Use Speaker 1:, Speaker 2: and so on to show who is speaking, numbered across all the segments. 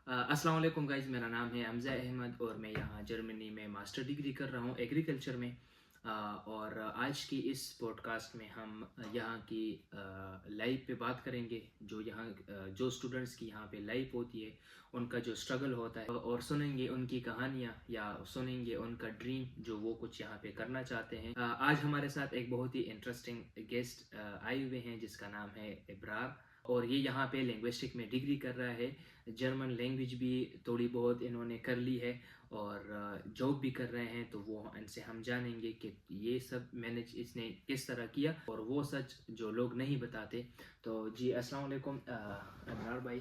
Speaker 1: अस्सलाम वालेकुम गाइज़, मेरा नाम है हमज़ा अहमद और मैं यहाँ जर्मनी में मास्टर डिग्री कर रहा हूँ एग्रीकल्चर में। और आज की इस पॉडकास्ट में हम यहाँ की लाइफ पे बात करेंगे। जो स्टूडेंट्स की यहाँ पे लाइफ होती है, उनका जो स्ट्रगल होता है, और सुनेंगे उनकी कहानियाँ या सुनेंगे उनका ड्रीम जो वो कुछ यहाँ पे करना चाहते हैं। आज हमारे साथ एक बहुत ही इंटरेस्टिंग गेस्ट आए हुए हैं जिसका नाम है इब्रार, और ये यहाँ पे लिंग्विस्टिक में डिग्री कर रहा है। जर्मन लैंग्वेज भी थोड़ी बहुत इन्होंने कर ली है और जॉब भी कर रहे हैं, तो वो इनसे हम जानेंगे कि ये सब मैनेज इसने किस तरह किया और वो सच जो लोग नहीं बताते। तो जी अस्सलाम वालेकुम अबरार भाई,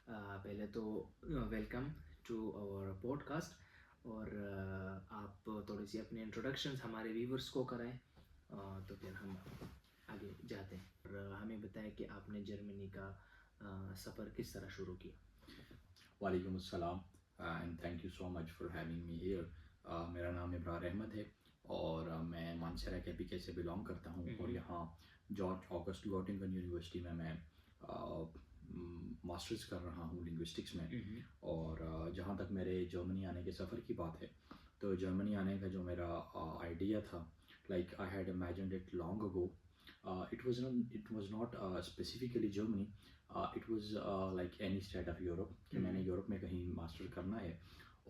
Speaker 1: पहले तो वेलकम टू आवर पॉडकास्ट। और आप थोड़ी सी अपने इंट्रोडक्शंस हमारे व्यूवर्स को कराएं, तो फिर हम आगे जाते हैं। और हमें बताएं कि आपने जर्मनी का सफ़र किस तरह शुरू किया।
Speaker 2: वालेकुम अस्सलाम and thank you so much for having me here. मेरा नाम इब्रार अहमद है और मैं मानसरा कैपिके से बिलोंग करता हूँ और यहाँ जॉर्ज ऑगस्ट गॉटिंगन यूनिवर्सिटी में मैं मास्टर्स कर रहा हूँ लिंग्विस्टिक्स में। और जहाँ तक मेरे जर्मनी आने के सफ़र की बात है, तो जर्मनी आने का जो मेरा आइडिया था, like I had imagined it long ago. It was not specifically Germany. It was like any state of Europe कि मैंने यूरोप में कहीं मास्टर करना है।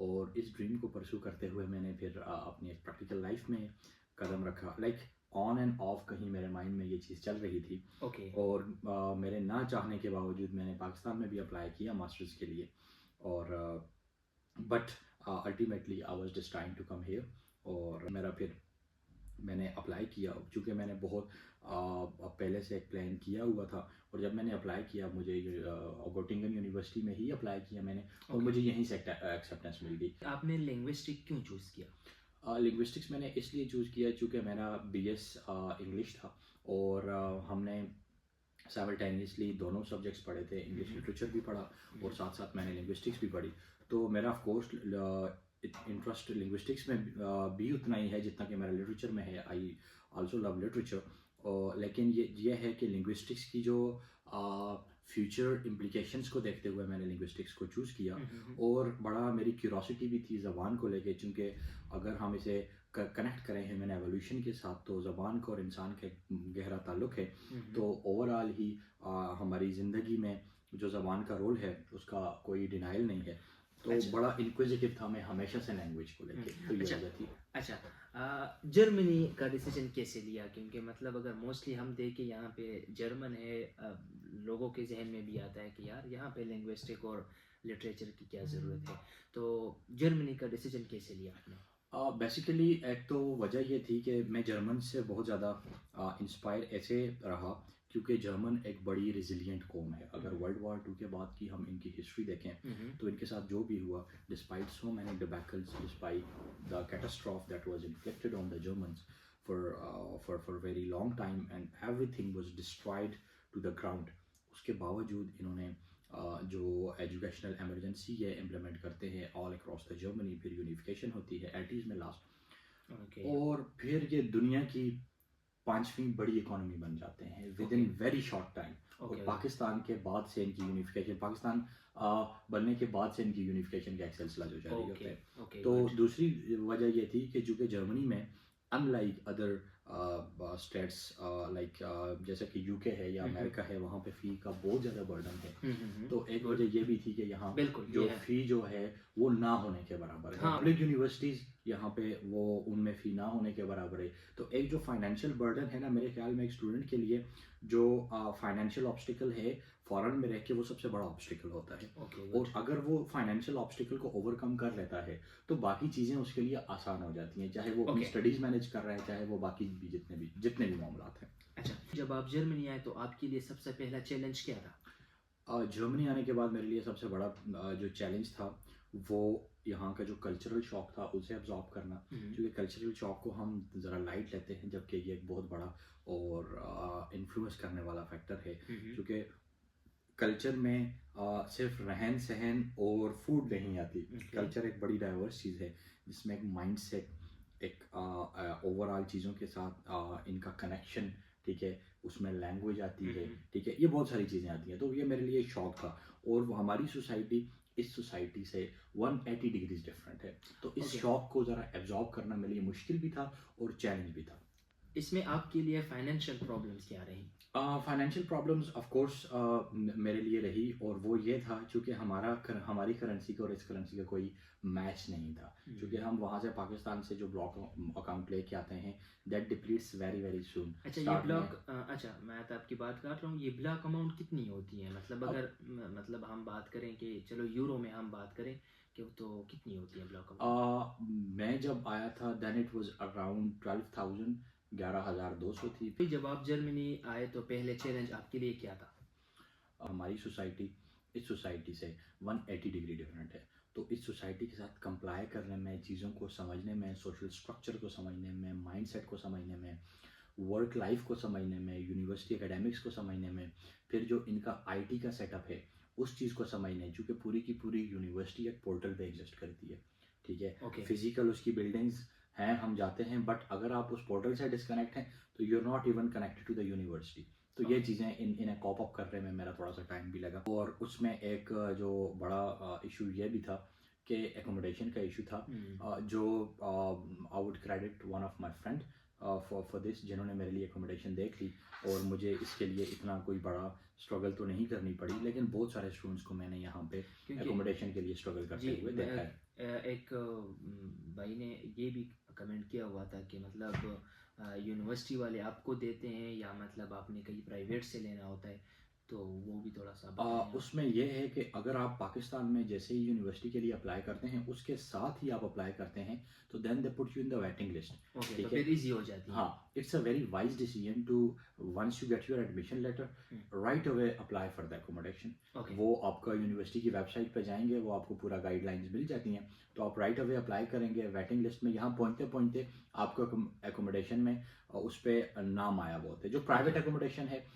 Speaker 2: और इस ड्रीम को परस्यू करते हुए मैंने फिर अपनी प्रैक्टिकल लाइफ में कदम रखा। लाइक ऑन एंड ऑफ कहीं मेरे माइंड में ये चीज़ चल रही थी।
Speaker 1: ओके।
Speaker 2: और मेरे ना चाहने के बावजूद मैंने पाकिस्तान में भी अप्लाई किया मास्टर्स के लिए। और but ultimately I was just trying to come here. और मेरा फिर मैंने अप्लाई किया, चूँकि मैंने बहुत पहले से एक प्लान किया हुआ था। और जब मैंने अप्लाई किया, मुझे गोटिंगन यूनिवर्सिटी में ही अप्लाई किया मैंने, और मुझे यहीं से एक्सेप्टेंस मिल गई।
Speaker 1: आपने लिंग्विस्टिक क्यों चूज़ किया?
Speaker 2: लिंग्विस्टिक्स मैंने इसलिए चूज़ किया चूँकि मेरा बीएस इंग्लिश था और हमने साइमल्टेनियसली दोनों सब्जेक्ट्स पढ़े थे। इंग्लिश लिटरेचर भी पढ़ा और साथ साथ मैंने लिंग्विस्टिक्स भी पढ़ी। तो मेरा ऑफ कोर्स इंटरेस्ट लिंग्विस्टिक्स में भी उतना ही है जितना कि मेरा लिटरेचर में है। I also love literature. और लेकिन ये है कि लिंग्विस्टिक्स की जो फ्यूचर इम्प्लीकेशंस को देखते हुए मैंने लिंग्विस्टिक्स को चूज़ किया। और बड़ा मेरी क्यूरोसिटी भी थी ज़बान को लेके, चूँकि अगर हम इसे कनेक्ट करें ह्यूमन एवोल्यूशन के साथ, तो ज़बान का और इंसान का गहरा ताल्लुक़ है। तो ओवरऑल ही हमारी ज़िंदगी में जो ज़बान का रोल है उसका कोई डिनाइल नहीं है। तो
Speaker 1: अच्छा।
Speaker 2: बड़ा इंक्विजिटिव था मैं हमेशा से लैंग्वेज को लेके। तो ये वजह थी।
Speaker 1: अच्छा, जर्मनी का डिसीजन कैसे लिया? क्योंकि मतलब अगर मोस्टली हम देखें यहाँ पे जर्मन है, लोगों के जहन में भी आता है कि यार यहाँ पे लिंग्विस्टिक और लिटरेचर की क्या ज़रूरत है। तो जर्मनी का डिसीजन कैसे लिया आपने?
Speaker 2: बेसिकली एक तो वजह ये थी कि मैं जर्मन से बहुत ज़्यादा इंस्पायर ऐसे रहा क्योंकि जर्मन एक बड़ी रिजिलियंट कौम है। अगर वर्ल्ड वॉर 2 के बाद की हम इनकी हिस्ट्री देखें तो इनके साथ जो भी हुआ, despite so many debacles, despite the catastrophe that was inflicted on the Germans for very long time and everything was destroyed to the ground, उसके बावजूद इन्होंने जो एजुकेशनल एमरजेंसी ये इम्प्लीमेंट करते हैं ऑल अक्रॉस द जर्मनी। फिर unification होती है 80s में लास्ट। और फिर ये दुनिया की 5वीं बड़ी इकोनॉमी बन जाते हैं with in very short time. और पाकिस्तान के बाद से इनकी यूनिफिकेशन, पाकिस्तान बनने के बाद से इनकी यूनिफिकेशन का एक सिलसिला जो जारी होता है। तो दूसरी वजह ये थी कि चूँकि जर्मनी में अनलाइक अदर स्टेट्स लाइक जैसे कि यूके है या अमेरिका है, वहाँ पे फ़ी का बहुत ज़्यादा बर्डन है। तो एक वजह ये भी थी कि यहाँ जो फ़ी जो है वो ना होने के बराबर है। पब्लिक यूनिवर्सिटीज़ यहाँ पे वो उनमें फ़ी ना होने के बराबर है। तो एक जो फाइनेंशियल बर्डन है ना, मेरे ख्याल में एक स्टूडेंट के लिए जो फाइनेंशियल ऑब्स्टिकल है फॉरेन में रह के, वो सबसे बड़ा ऑब्स्टिकल होता है। और अगर वो फाइनेंशियल ऑब्स्टिकल को ओवरकम कर लेता है तो बाकी चीज़ें उसके लिए आसान हो जाती हैं, चाहे वो अपनी स्टडीज़ मैनेज कर रहा है, चाहे वो बाकी भी जितने भी मामला हैं।
Speaker 1: अच्छा, जब आप जर्मनी आए तो आपके लिए सबसे पहला चैलेंज क्या था?
Speaker 2: जर्मनी आने के बाद मेरे लिए सबसे बड़ा जो चैलेंज था वो यहाँ का जो कल्चरल शॉक था उसे अब्जॉर्ब करना। क्योंकि कल्चरल शॉक को हम ज़रा लाइट लेते हैं, जबकि ये एक बहुत बड़ा और इन्फ्लुएंस करने वाला फैक्टर है। क्योंकि कल्चर में सिर्फ रहन सहन और फूड नहीं आती। कल्चर एक बड़ी डाइवर्स चीज़ है जिसमें एक माइंड सेट, एक ओवरऑल चीज़ों के साथ इनका कनेक्शन, ठीक है, उसमें लैंग्वेज आती है, ठीक है, ये बहुत सारी चीज़ें आती हैं। तो ये मेरे लिए शौक था। और वो हमारी सोसाइटी इस सोसाइटी से 180 डिग्रीज डिफरेंट है। तो इस
Speaker 1: Okay.
Speaker 2: शॉक को ज़रा एब्जॉर्ब करना मेरे लिए मुश्किल भी था और चैलेंज भी था।
Speaker 1: इसमें आपके लिए फाइनेंशियल प्रॉब्लम्स क्या रही?
Speaker 2: फाइनेंशियल प्रॉब्लम्स ऑफ कोर्स मेरे लिए रही, और वो ये था चूँकि हमारी करेंसी का और इस करेंसी का कोई मैच नहीं था। क्योंकि हम वहाँ से पाकिस्तान से जो ब्लॉक अकाउंट लेके आते हैं, दैट डिप्लीट्स वेरी वेरी सून।
Speaker 1: अच्छा, ये ब्लॉक अच्छा, मैं तो आपकी बात कर रहा हूँ, ये ब्लॉक अमाउंट कितनी होती है? मतलब अगर मतलब हम बात करें कि चलो यूरो में हम बात करें कि तो कितनी होती है ब्लॉक अमाउंट?
Speaker 2: मैं जब आया था देन इट वाज अराउंड 12,000, 11,200 थी।
Speaker 1: जब आप जर्मनी आए तो पहले चैलेंज आपके लिए क्या था?
Speaker 2: हमारी सोसाइटी इस सोसाइटी से 180 डिग्री डिफरेंट है। तो इस सोसाइटी के साथ कंप्लाई करने में, चीज़ों को समझने में, सोशल स्ट्रक्चर को समझने में, माइंडसेट को समझने में, वर्क लाइफ को समझने में, यूनिवर्सिटी एकेडमिक्स को समझने में, फिर जो इनका आईटी का सेटअप है उस चीज़ को समझने, जो कि पूरी की पूरी यूनिवर्सिटी एक पोर्टल पे एग्जिस्ट करती है, ठीक है।
Speaker 1: Okay.
Speaker 2: फिजिकल उसकी बिल्डिंग्स हैं, हम जाते हैं, बट अगर आप उस पोर्टल से डिस्कनेक्ट हैं तो you are not even connected to the university. तो ये चीज़ें इन्हें कॉप अप करने में मेरा थोड़ा सा टाइम भी लगा। और उसमें एक जो बड़ा इशू ये भी था कि एकोमोडेशन का इशू था, जो I would credit one of my friend for this, जिन्होंने मेरे लिए एकोमोडेशन देख ली, और मुझे इसके लिए इतना कोई बड़ा स्ट्रगल तो नहीं करनी पड़ी, लेकिन बहुत सारे स्टूडेंट्स को मैंने यहाँ पे एकोमोडेशन के लिए स्ट्रगल करते हुए देखा है।
Speaker 1: एक भाई ने ये भी कमेंट किया हुआ था कि मतलब यूनिवर्सिटी वाले आपको देते हैं या मतलब आपने कहीं प्राइवेट से लेना होता है, तो वो भी थोड़ा सा बताएं आप।
Speaker 2: उसमें यह है कि अगर आप पाकिस्तान में जैसे ही यूनिवर्सिटी के लिए अप्लाई करते हैं, उसके साथ ही आप अप्लाई करते हैं, तो then they put you in the waiting list.
Speaker 1: Okay, तो फिर इजी हो जाती है।
Speaker 2: हाँ, it's a very wise decision to, once you get your admission letter, right away apply for the accommodation. वो आपका यूनिवर्सिटी की वेबसाइट पे जाएंगे, वो आपको पूरा गाइडलाइंस मिल जाती हैं, तो आप राइट अवे अप्लाई करेंगे। वेटिंग लिस्ट में यहाँ पहुँचते पहुँचते आपको एकोमोडेशन में उस पर नाम आया हुआ होता है। जो प्राइवेट एकोमोडेशन है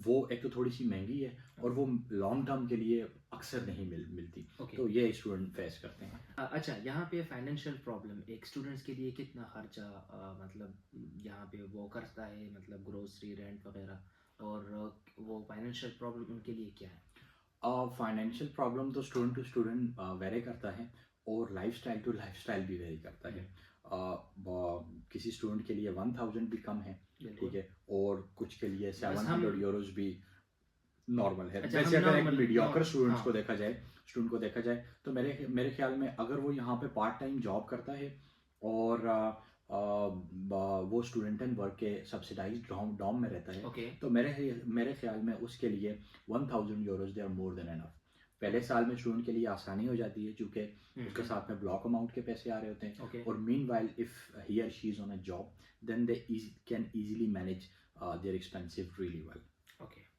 Speaker 2: वो एक तो थोड़ी सी महंगी है, और वो लॉन्ग टर्म के लिए अक्सर नहीं मिलती। तो ये स्टूडेंट फेस करते हैं।
Speaker 1: अच्छा, यहाँ पे फाइनेंशियल प्रॉब्लम एक स्टूडेंट्स के लिए कितना खर्चा मतलब यहाँ पे वो करता है, मतलब ग्रोसरी, रेंट वगैरह, और वो फाइनेंशियल प्रॉब्लम उनके लिए क्या है?
Speaker 2: फाइनेंशियल प्रॉब्लम तो स्टूडेंट टू स्टूडेंट वेरी करता है, और लाइफस्टाइल टू लाइफस्टाइल भी वेरी करता है। किसी स्टूडेंट के लिए 1,000 भी कम है, ठीक है, और कुछ के लिए 700 यूरोज भी नॉर्मल है। वैसे अगर एक मीडियोकर स्टूडेंट्स को देखा जाए तो मेरे ख्याल में अगर वो यहाँ पे पार्ट टाइम जॉब करता है, और वो स्टूडेंट एंड वर्क के सब्सिडाइज्ड डॉम में रहता है, तो मेरे ख्याल में उसके लिए 1,000 euros they are more than enough. पहले साल में स्टूडेंट के लिए आसानी हो जाती है, क्योंकि उसके साथ में ब्लॉक अमाउंट के पैसे आ रहे होते हैं, और mean while if he or she is on a job, then they can easily manage their expensive really well.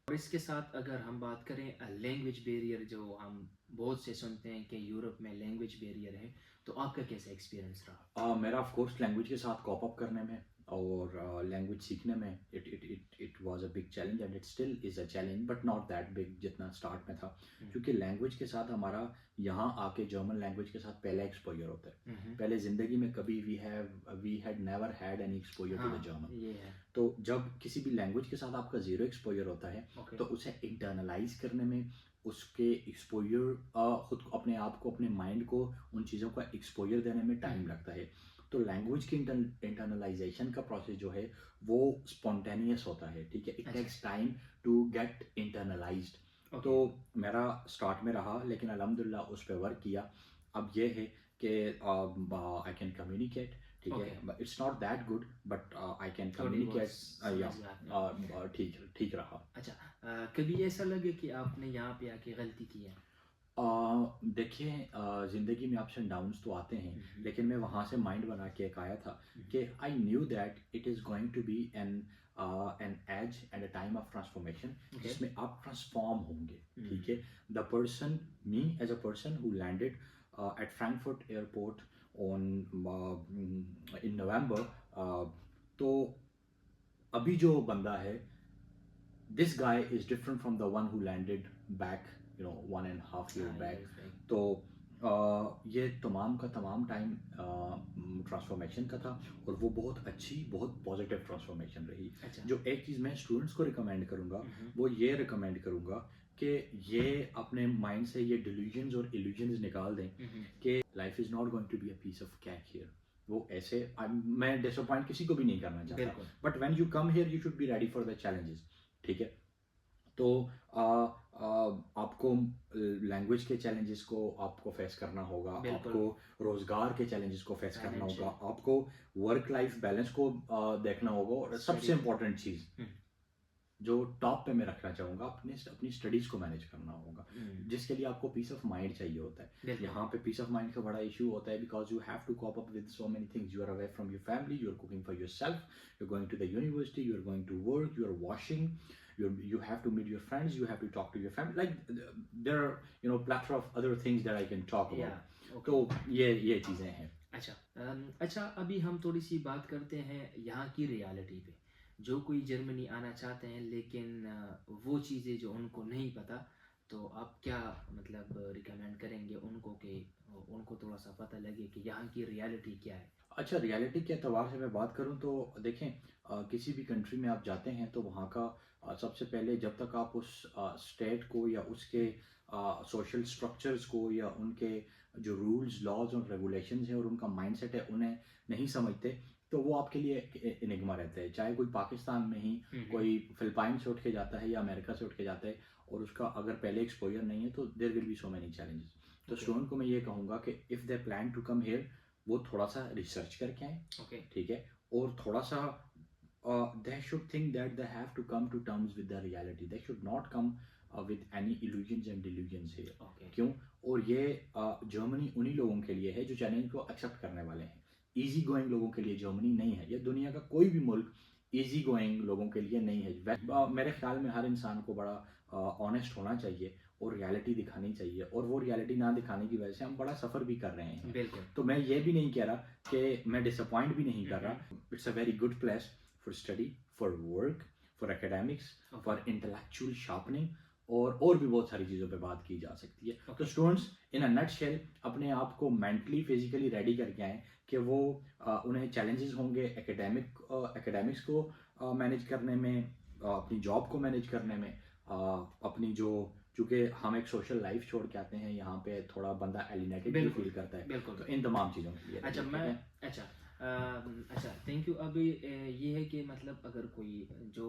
Speaker 1: और इसके साथ अगर हम बात करें लैंग्वेज बैरियर, जो हम बहुत से सुनते हैं कि यूरोप में लैंग्वेज बैरियर है, तो आपका कैसा एक्सपीरियंस रहा?
Speaker 2: मेरा ऑफ कोर्स लैंग्वेज के साथ कॉप अप करने में और लैंग्वेज सीखने में it was a big challenge, and it still is a challenge, but not that big जितना स्टार्ट में था। क्योंकि लैंग्वेज के साथ हमारा यहाँ आके जर्मन लैंग्वेज के साथ पहला एक्सपोजर होता है। पहले ज़िंदगी में कभी we had never had any exposure to the German. तो जब किसी भी लैंग्वेज के साथ आपका ज़ीरो एक्सपोजर होता है, तो उसे इंटरनलाइज करने में, उसके एक्सपोजर खुद अपने आप को, अपने माइंड को उन चीज़ों का एक्सपोजर देने में टाइम लगता है। तो लैंग्वेज की इंटरनलाइजेशन का प्रोसेस जो है वो स्पॉन्टेनियस होता है, ठीक है। It takes time to get internalised. तो मेरा स्टार्ट में रहा, लेकिन अल्हम्दुलिल्लाह उस पर वर्क किया। अब ये है कि आई कैन कम्युनिकेट, ठीक है। It's not that good, but I can communicate, ठीक रहा।
Speaker 1: अच्छा, कभी ऐसा लगे कि आपने यहाँ पे आके गलती की है?
Speaker 2: देखिए, ज़िंदगी में अप्स एंड डाउन्स तो आते हैं, लेकिन मैं वहाँ से माइंड बना के एक आया था कि I knew that it is going to be an age and a time of transformation, जिसमें आप ट्रांसफॉर्म होंगे, ठीक है। The person, me as a person who landed at Frankfurt airport on in November, तो अभी जो बंदा है, this guy is different from the one who landed back 1.5 year back। तो ये तमाम का तमाम टाइम ट्रांसफॉर्मेशन का था, और वो बहुत अच्छी, बहुत पॉजिटिव ट्रांसफॉर्मेशन रही।
Speaker 1: अच्छा।
Speaker 2: जो एक चीज़ मैं स्टूडेंट्स को रिकमेंड करूँगा,
Speaker 1: हम्म,
Speaker 2: वो ये रिकमेंड करूँगा कि ये अपने माइंड से ये डिल्यूजन्स और इल्यूजन्स निकाल दें
Speaker 1: हम्म,
Speaker 2: कि life is not going to be a piece of cake here. वो ऐसे मैं डिसअपॉइंट किसी को भी नहीं करना चाहता,
Speaker 1: बिल्कुल।
Speaker 2: But when you come here you should be ready for the challenges. ठीक है, तो आपको लैंग्वेज के चैलेंजेस को आपको फेस करना होगा,
Speaker 1: बिल्कुल।
Speaker 2: आपको रोजगार के चैलेंजेस को फेस करना
Speaker 1: Financial.
Speaker 2: होगा, आपको वर्क लाइफ बैलेंस को देखना होगा, और सबसे
Speaker 1: Study.
Speaker 2: इम्पोर्टेंट चीज़
Speaker 1: हम्म,
Speaker 2: जो टॉप पे मैं रखना चाहूँगा, अपनी स्टडीज़ को मैनेज करना होगा, जिसके लिए आपको पीस ऑफ माइंड चाहिए होता है।
Speaker 1: बिल्कुल।
Speaker 2: यहाँ पे पीस ऑफ माइंड का बड़ा इशू होता है, because you have to cope up with so many things. You are away from your family, you are cooking for yourself, you are going to the university, you are going to work, you are washing, you have to meet your friends, you have to talk to your family, like there are, you know, plethora of other things that I can talk about.
Speaker 1: Yeah, okay.
Speaker 2: तो ये चीज़ें हैं।
Speaker 1: अच्छा, अच्छा, अभी हम थोड़ी सी बात करते हैं यहाँ की रियलिटी पे। जो कोई जर्मनी आना चाहते हैं लेकिन वो चीज़ें जो उनको नहीं पता, तो आप क्या मतलब रिकमेंड करेंगे उनको कि उनको थोड़ा सा पता लगे कि यहाँ की रियलिटी क्या है?
Speaker 2: अच्छा, रियलिटी के एतबार से मैं बात करूँ तो देखें, किसी भी कंट्री में आप जाते हैं तो वहाँ का सबसे पहले, जब तक आप उस स्टेट को या उसके सोशल स्ट्रक्चर्स को या उनके जो रूल्स, लॉज और रेगुलेशंस हैं और उनका माइंडसेट है, उन्हें नहीं समझते, तो वो आपके लिए एनिग्मा रहता है। चाहे कोई पाकिस्तान में ही कोई फिलिपाइन से उठ के जाता है या अमेरिका से उठ के जाता है, और उसका अगर पहले एक्सपोजर नहीं है, तो there will be so many challenges. तो स्टूडेंट को मैं ये कहूँगा कि if they plan to come here, वो थोड़ा सा रिसर्च करके आए।
Speaker 1: ओके।
Speaker 2: ठीक है, और थोड़ा सा they should think that they have to come to terms with the reality. They should not come with any illusions and delusions here.
Speaker 1: Okay.
Speaker 2: क्यों? और ये जर्मनी उन्हीं लोगों के लिए है जो चैलेंज को एक्सेप्ट करने वाले हैं। इजी गोइंग लोगों के लिए जर्मनी नहीं है। ये दुनिया का कोई भी मुल्क इजी गोइंग लोगों के लिए नहीं है। मेरे ख्याल में हर इंसान को बड़ा ऑनेस्ट होना चाहिए और रियलिटी दिखानी चाहिए, और वो रियलिटी ना दिखाने की वजह से हम बड़ा सफ़र भी कर रहे हैं।
Speaker 1: बिल्कुल।
Speaker 2: तो मैं ये भी नहीं कह रहा कि मैं डिसअपॉइंट भी नहीं कर रहा। It's a very good place for study, for work, for academics, for intellectual sharpening, और भी बहुत सारी चीज़ों पे बात की जा सकती है। तो स्टूडेंट्स इन अ नटशेल अपने आप को मेंटली, फिजिकली रेडी करके आएँ कि वो उन्हें चैलेंजेस होंगे एकेडमिक्स को मैनेज करने में, अपनी जॉब को मैनेज करने में, अपनी जो, चूँकि हम एक सोशल लाइफ छोड़ के आते हैं यहाँ पे, थोड़ा बंदा एलिनेटेड भी फील करता है।
Speaker 1: बिल्कुल।
Speaker 2: तो इन तमाम चीज़ों के लिए
Speaker 1: अच्छा, अच्छा, थैंक यू। अभी ये है कि मतलब अगर कोई जो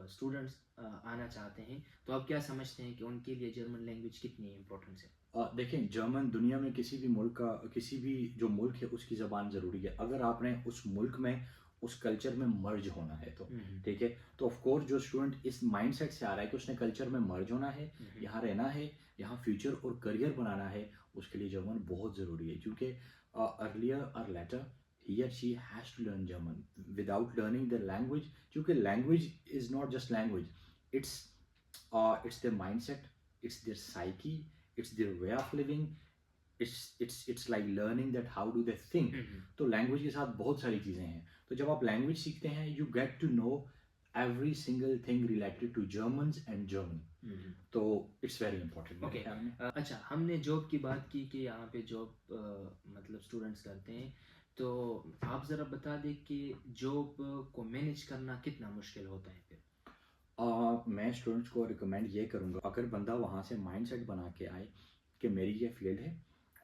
Speaker 1: स्टूडेंट्स आना चाहते हैं, तो आप क्या समझते हैं कि उनके लिए जर्मन लैंग्वेज कितनी इम्पोर्टेंस है?
Speaker 2: देखें, जर्मन दुनिया में किसी भी मुल्क का, किसी भी जो मुल्क है उसकी ज़बान ज़रूरी है। अगर आपने उस मुल्क में, उस कल्चर में मर्ज होना है तो ठीक है। तो ऑफ कोर्स जो स्टूडेंट इस माइंडसेट से आ रहा है कि उसने कल्चर में मर्ज होना है, यहाँ रहना है, यहाँ फ्यूचर और करियर बनाना है, उसके लिए जर्मन बहुत ज़रूरी है। क्योंकि अर्लियर और letter he or she has to learn German without learning the language, क्योंकि language is not just language, it's their mindset, it's their psyche, it's their way of living, it's like learning that how do they think। तो language के साथ बहुत सारी चीज़ें हैं। तो जब आप language सीखते हैं, you get to know every single thing related to Germans and Germany। तो it's very important।
Speaker 1: ओके। अच्छा, हमने जॉब की बात की कि यहाँ पे जॉब मतलब स्टूडेंट्स करते हैं, तो आप ज़रा बता दें कि जॉब को मैनेज करना कितना मुश्किल होता है फिर?
Speaker 2: मैं स्टूडेंट्स को रिकमेंड ये करूँगा, अगर बंदा वहाँ से माइंडसेट बना के आए कि मेरी ये फील्ड है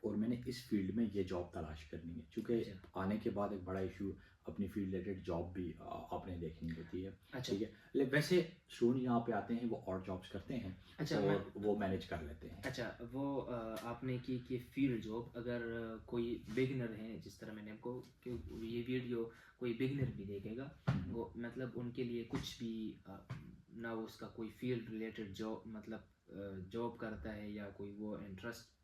Speaker 2: और मैंने इस फील्ड में ये जॉब तलाश करनी है, क्योंकि आने के बाद एक बड़ा इशू अपनी फील्ड रिलेटेड जॉब भी आपने देखनी होती है।
Speaker 1: अच्छा।
Speaker 2: ठीक है, वैसे स्टूडेंट यहाँ पे आते हैं, वो और जॉब्स करते हैं।
Speaker 1: अच्छा,
Speaker 2: और वो मैनेज कर लेते हैं।
Speaker 1: अच्छा, वो आपने की कि फील्ड जॉब, अगर कोई बिगिनर है, जिस तरह मैंने आपको, ये वीडियो कोई बिगिनर भी देखेगा, वो मतलब उनके लिए कुछ भी ना उसका कोई फील्ड रिलेटेड जॉब मतलब जॉब करता है, या कोई वो इंटरेस्ट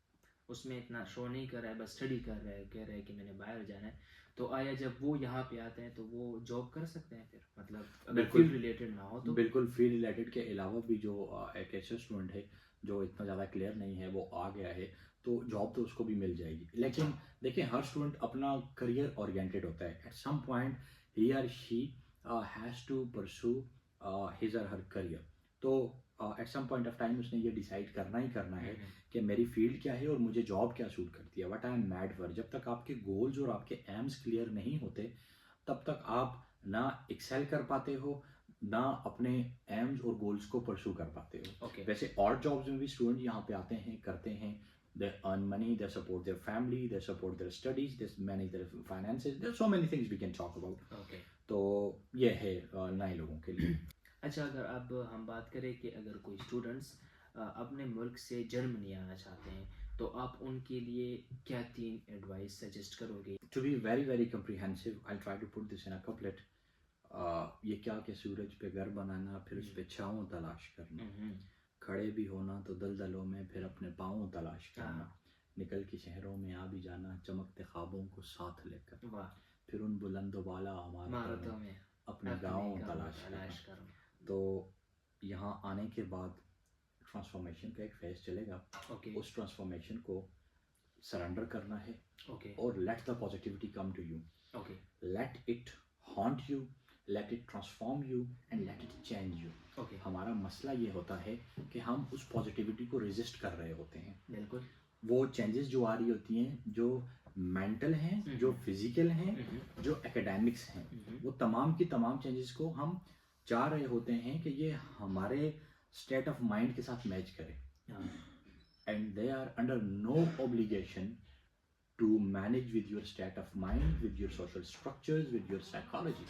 Speaker 1: उसमें इतना शो नहीं कर रहा है, बस स्टडी कर रहा है, कह रहा है कि मैंने बाहर जाना है, तो आया जब वो यहाँ पे आते हैं तो वो जॉब कर सकते हैं फिर, मतलब अगर फील्ड रिलेटेड ना हो तो?
Speaker 2: बिल्कुल, फील्ड रिलेटेड के अलावा भी जो एक ऐसा स्टूडेंट है जो इतना ज़्यादा क्लियर नहीं है, वो आ गया है, तो जॉब तो उसको भी मिल जाएगी। लेकिन देखिए, हर स्टूडेंट अपना करियर ओरिएंटेड होता है। At some point he or she has to pursue his or her career. तो at some point of time उसने ये डिसाइड करना ही करना है कि मेरी फील्ड क्या है और मुझे जॉब क्या सूट करती है, what I am mad for. जब तक आपके गोल्स और आपके एम्स क्लियर नहीं होते तब तक आप ना एक्सेल कर पाते हो, ना अपने एम्स और गोल्स को परस्यू कर पाते हो।
Speaker 1: Okay.
Speaker 2: वैसे और जॉब्स में भी स्टूडेंट यहाँ पे आते हैं, करते हैं, they earn money, they support their family, they support their studies, they manage their finances, there are so many things we can talk about.
Speaker 1: Okay.
Speaker 2: तो ये है नए लोगों के लिए।
Speaker 1: अच्छा, अगर अब हम बात करें कि अगर कोई स्टूडेंट्स अपने मुल्क से जर्मनी आना चाहते हैं तो आप उनके लिए क्या 3 एडवाइस सजेस्ट करोगे?
Speaker 2: To be very very comprehensive, I'll try to put this in a couplet. ये क्या कि सूरज पे घर बनाना, फिर उस पे छाँव तलाश करना, खड़े भी होना तो दलदलों में, फिर अपने पाँव तलाश करना, निकल के शहरों में आ भी जाना, चमकते ख्वाबों को साथ लेकर,
Speaker 1: वाह,
Speaker 2: फिर उन बुलंदो बाला इमारतों में अपने गाँव तलाश करना। तो यहाँ आने के बाद ट्रांसफॉर्मेशन का एक फेज चलेगा।
Speaker 1: Okay.
Speaker 2: उस ट्रांसफॉर्मेशन को सरेंडर करना है
Speaker 1: Okay.
Speaker 2: और let the positivity come to you,
Speaker 1: Okay.
Speaker 2: Let it haunt you, let it transform you and let it change you.
Speaker 1: Okay.
Speaker 2: हमारा मसला ये होता है कि हम उस पॉजिटिविटी को रेजिस्ट कर रहे होते हैं।
Speaker 1: बिल्कुल।
Speaker 2: वो चेंजेस जो आ रही होती हैं, जो मेंटल हैं, जो फिजिकल हैं, जो एकेडमिक्स हैं, वो तमाम की तमाम चेंजेस को हम चाह रहे होते हैं कि ये हमारे स्टेट ऑफ माइंड के साथ मैच करे, and they are under no obligation to manage with your state of mind, with your social structures, with your psychology.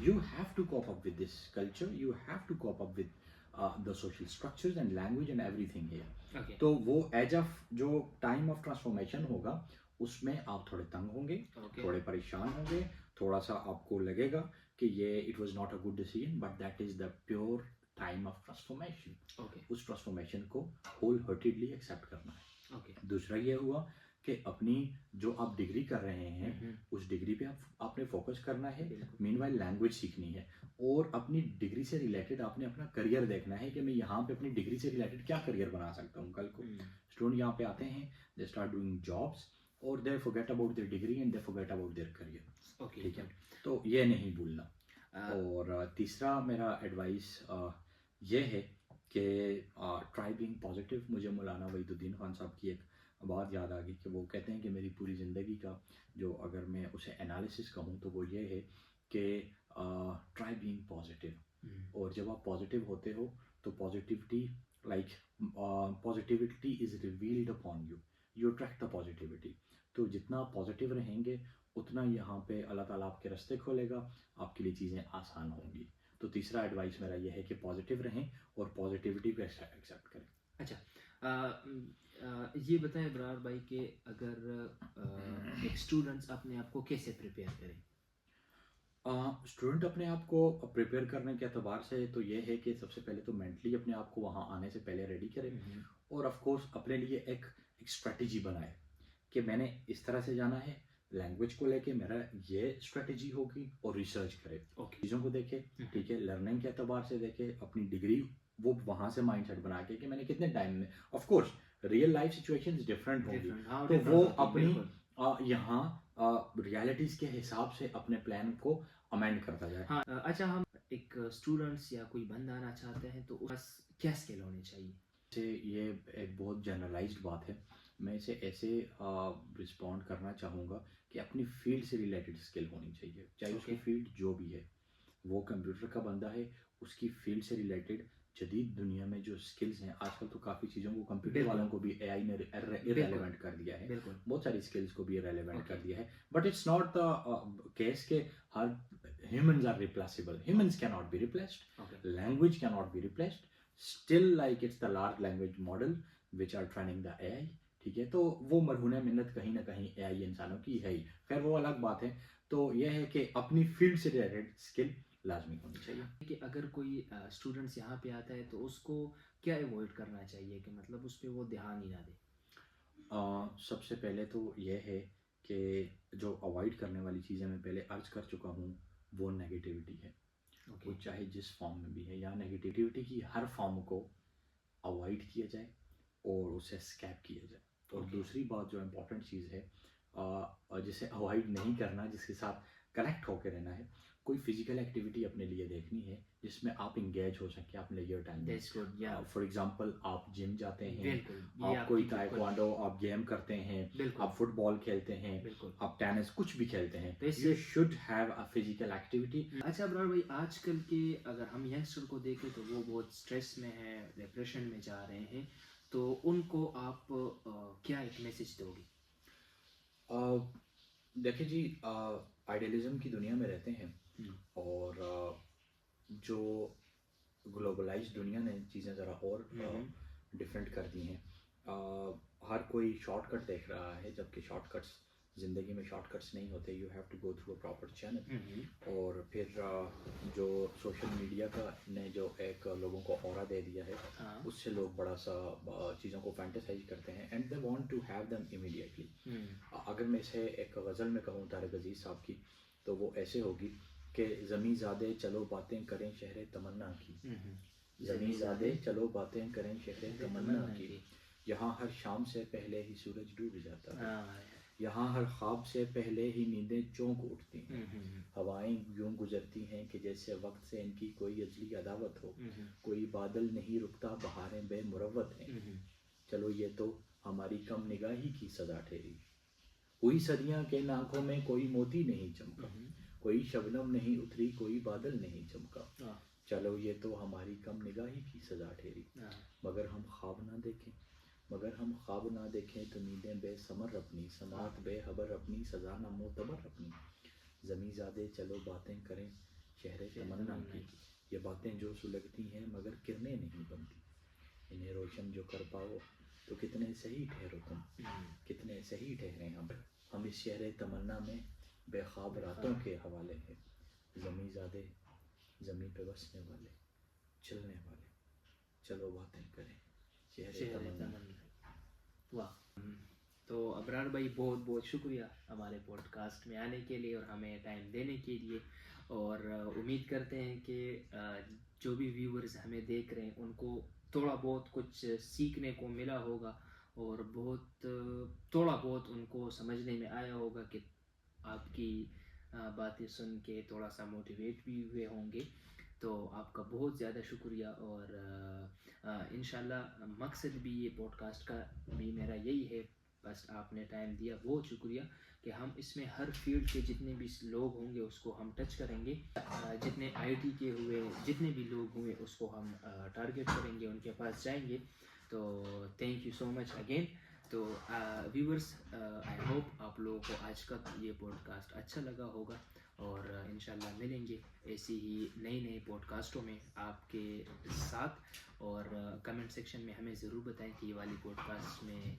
Speaker 2: You have to cope up with this culture, you have to cope up with the social structures and language and everything here.
Speaker 1: Okay.
Speaker 2: तो वो as of जो time of transformation होगा उसमें आप थोड़े तंग होंगे,
Speaker 1: Okay.
Speaker 2: थोड़े परेशान होंगे, थोड़ा सा आपको लगेगा कि ये it was not a good decision, but that is the pure time of transformation.
Speaker 1: Okay.
Speaker 2: उस ट्रांसफॉर्मेशन को होल हार्टेडली एक्सेप्ट करना है।
Speaker 1: Okay.
Speaker 2: दूसरा ये हुआ कि अपनी जो आप डिग्री कर रहे हैं उस डिग्री पे आपने फोकस करना है, मीनवाइल लैंग्वेज सीखनी है और अपनी डिग्री से रिलेटेड आपने अपना करियर देखना है कि मैं यहाँ पे अपनी डिग्री से रिलेटेड क्या करियर बना सकता हूँ कल को। स्टूडेंट यहाँ पे आते हैं, दे स्टार्ट डूइंग जॉब्स और they forget about their degree and they forget about their career. ठीक है, तो ये नहीं भूलना। और तीसरा मेरा एडवाइस ये है कि ट्राई बीइंग पॉजिटिव। मुझे मौलाना वहीदुद्दीन खान साहब की एक बात याद आ गई कि वो कहते हैं कि मेरी पूरी ज़िंदगी का जो अगर मैं उसे एनालिसिस कहूँ तो वो ये है कि ट्राई बीइंग पॉजिटिव। और जब आप पॉजिटिव होते हो तो positivity positivity is revealed upon you, you attract the positivity. तो जितना आप पॉजिटिव रहेंगे उतना यहाँ पे अल्लाह ताला आपके रास्ते खोलेगा, आपके लिए चीज़ें आसान होंगी। तो तीसरा एडवाइस मेरा ये है कि पॉजिटिव रहें और पॉजिटिविटी को एक्सेप्ट करें।
Speaker 1: अच्छा, ये बताएं बरार भाई कि अगर एक स्टूडेंट्स अपने आप को कैसे प्रिपेयर करें?
Speaker 2: स्टूडेंट अपने आप को प्रिपेयर करने के अतबार से तो ये है कि सबसे पहले तो मेंटली अपने आप को वहाँ आने से पहले रेडी करें और ऑफ कोर्स अपने लिए एक स्ट्रेटजी बनाए कि मैंने इस तरह से जाना है, लैंग्वेज को लेके मेरा ये स्ट्रेटजी होगी और रिसर्च करे, चीज़ों को देखे, ठीक है, लर्निंग के अतबार से देखे, अपनी डिग्री वो वहाँ से माइंडसेट बना के कि मैंने कितने टाइम में, of course real life situations different होंगी तो वो अपनी यहाँ रियलिटीज के हिसाब से अपने प्लान को अमेंड करता जाए।
Speaker 1: हाँ, अच्छा, हम एक स्टूडेंट्स या कोई बंदा आना चाहते हैं तो उसके क्या स्किल होने चाहिए?
Speaker 2: ये एक बहुत जनरलाइज्ड बात है, मैं इसे ऐसे रिस्पॉन्ड करना चाहूँगा कि अपनी फील्ड से रिलेटेड स्किल होनी चाहिए, चाहे उसकी फील्ड जो भी है। वो कंप्यूटर का बंदा है, उसकी फील्ड से रिलेटेड जदीद दुनिया में जो स्किल्स हैं, आजकल तो काफ़ी चीज़ों को कंप्यूटर वालों को भी एआई ने इररेलेवेंट कर दिया है, बहुत सारी स्किल्स को भी इररेलेवेंट कर दिया है, but it's not the case के हर humans are replaceable, humans can not be replaced, language can not be replaced, still like it's the large language model which are training the AI. ठीक है, तो वो मरहून मिन्नत कहीं ना कहीं एआई इंसानों की है ही, खैर वो अलग बात है। तो यह है कि अपनी फील्ड से रिलेटेड स्किल लाजमी होनी चाहिए।
Speaker 1: कि अगर कोई स्टूडेंट्स यहाँ पे आता है तो उसको क्या अवॉइड करना चाहिए कि मतलब उस पर वो ध्यान ही ना दे?
Speaker 2: सबसे पहले तो यह है कि जो अवॉइड करने वाली चीज़ें मैं पहले अर्ज कर चुका हूँ वो नेगेटिविटी है। वो चाहे जिस फॉर्म में भी है, या नेगेटिविटी की हर फॉर्म को अवॉइड किया जाए और उसे स्कैप किया जाए। और दूसरी बात जो इम्पोर्टेंट चीज़ है, जिसे अवॉइड नहीं करना, जिसके साथ कनेक्ट होकर रहना है। कोई फिजिकल एक्टिविटी अपने लिए देखनी है जिसमें आप इंगेज हो सके अपने लेजर टाइम में।
Speaker 1: दैट्स गुड, या
Speaker 2: फॉर एग्जांपल आप जिम जाते हैं,
Speaker 1: बिल्कुल, ये
Speaker 2: आप कोई
Speaker 1: आपकी बिल्कुल
Speaker 2: ताइक्वांडो आप गेम करते हैं,
Speaker 1: बिल्कुल
Speaker 2: आप फुटबॉल खेलते हैं,
Speaker 1: बिल्कुल।
Speaker 2: आप टेनिस कुछ भी खेलते हैं,
Speaker 1: तो इससे-
Speaker 2: you should have a physical activity.
Speaker 1: अच्छा अब्रार भाई, आजकल के अगर हम यंगस्टर को देखें तो वो बहुत स्ट्रेस में है, डिप्रेशन में जा रहे हैं, तो उनको आप क्या एक मैसेज दोगे?
Speaker 2: देखिए जी, आइडियलिज्म की दुनिया में रहते हैं और जो ग्लोबलाइज दुनिया ने चीज़ें ज़रा और डिफरेंट कर दी हैं। हर कोई शॉर्टकट देख रहा है, जबकि शॉर्टकट्स ज़िंदगी में शॉर्टकट्स नहीं होते। You have to go through a proper channel. और फिर जो सोशल मीडिया का ने जो एक लोगों को ऑरा दे दिया है, उससे लोग बड़ा सा चीज़ों को फैंटेसाइज करते हैं and they want to have them immediately. अगर मैं इसे एक गज़ल में कहूँ तारिक अजीज़ साहब की, तो वो ऐसे होगी कि ज़मी ज़ादे चलो बातें करें शहर तमन्ना की, ज़मी ज़ादे चलो बातें करें शहर तमन्ना की, यहाँ हर शाम से पहले ही सूरज डूब जाता है, यहाँ हर ख्वाब से पहले ही नींदें चौंक उठती हैं, हवाएं यूं गुजरती हैं कि जैसे वक्त से इनकी कोई अजली अदावत हो, कोई बादल नहीं रुकता बहारें बेमुरव्वत हैं, चलो ये तो हमारी कम निगाही की सजा ठहरी, हुई सदियां के आंखों में कोई मोती नहीं चमका, कोई शबनम नहीं उतरी कोई बादल नहीं चमका, चलो ये तो हमारी कम निगाही की सजा ठहरी, मगर हम ख्वाब ना देखें, मगर हम ख्वाब ना देखें तो नींदें बेसमर अपनी, समात बेखबर अपनी, सजा ना मोतबर अपनी, ज़मी ज़ादे चलो बातें करें शहर तमन्ना की, ये बातें जो सुलगती हैं मगर किरणें नहीं बनती, इन्हें रोशन जो कर पाओ तो कितने सही ठहरो तुम, कितने सही ठहरे हम इस शहर तमन्ना में बेख्वाब रातों के हवाले हैं, ज़मी ज़ादे ज़मी पे बसने वाले चलने वाले, चलो बातें करें शहर तमन्ना।
Speaker 1: वाह। तो अबरार भाई बहुत बहुत शुक्रिया हमारे पॉडकास्ट में आने के लिए और हमें टाइम देने के लिए, और उम्मीद करते हैं कि जो भी व्यूअर्स हमें देख रहे हैं उनको थोड़ा बहुत कुछ सीखने को मिला होगा और थोड़ा बहुत उनको समझने में आया होगा कि आपकी बातें सुन के थोड़ा सा मोटिवेट भी हुए होंगे। तो आपका बहुत ज़्यादा शुक्रिया, और इंशाल्लाह मकसद भी ये पॉडकास्ट का भी मेरा यही है, बस आपने टाइम दिया, बहुत शुक्रिया, कि हम इसमें हर फील्ड के जितने भी लोग होंगे उसको हम टच करेंगे, जितने आईटी के हुए जितने भी लोग हुए उसको हम टारगेट करेंगे, उनके पास जाएंगे। तो thank you so much again. तो व्यूअर्स, आई होप आप लोगों को आज का ये पॉडकास्ट अच्छा लगा होगा, और इंशाल्लाह मिलेंगे ऐसी ही नई पॉडकास्टों में आपके साथ, और कमेंट सेक्शन में हमें ज़रूर बताएं कि ये वाली पॉडकास्ट में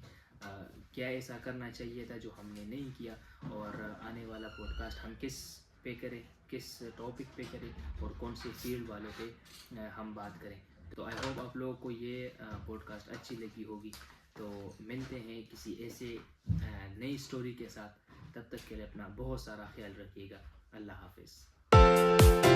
Speaker 1: क्या ऐसा करना चाहिए था जो हमने नहीं किया, और आने वाला पॉडकास्ट हम किस पे करें, किस टॉपिक पे करें, और कौन से फील्ड वालों पे हम बात करें। तो आई होप आप लोगों को ये पॉडकास्ट अच्छी लगी होगी। तो मिलते हैं किसी ऐसे नई स्टोरी के साथ, तब तक के लिए अपना बहुत सारा ख्याल रखिएगा। अल्लाह हाफिज़।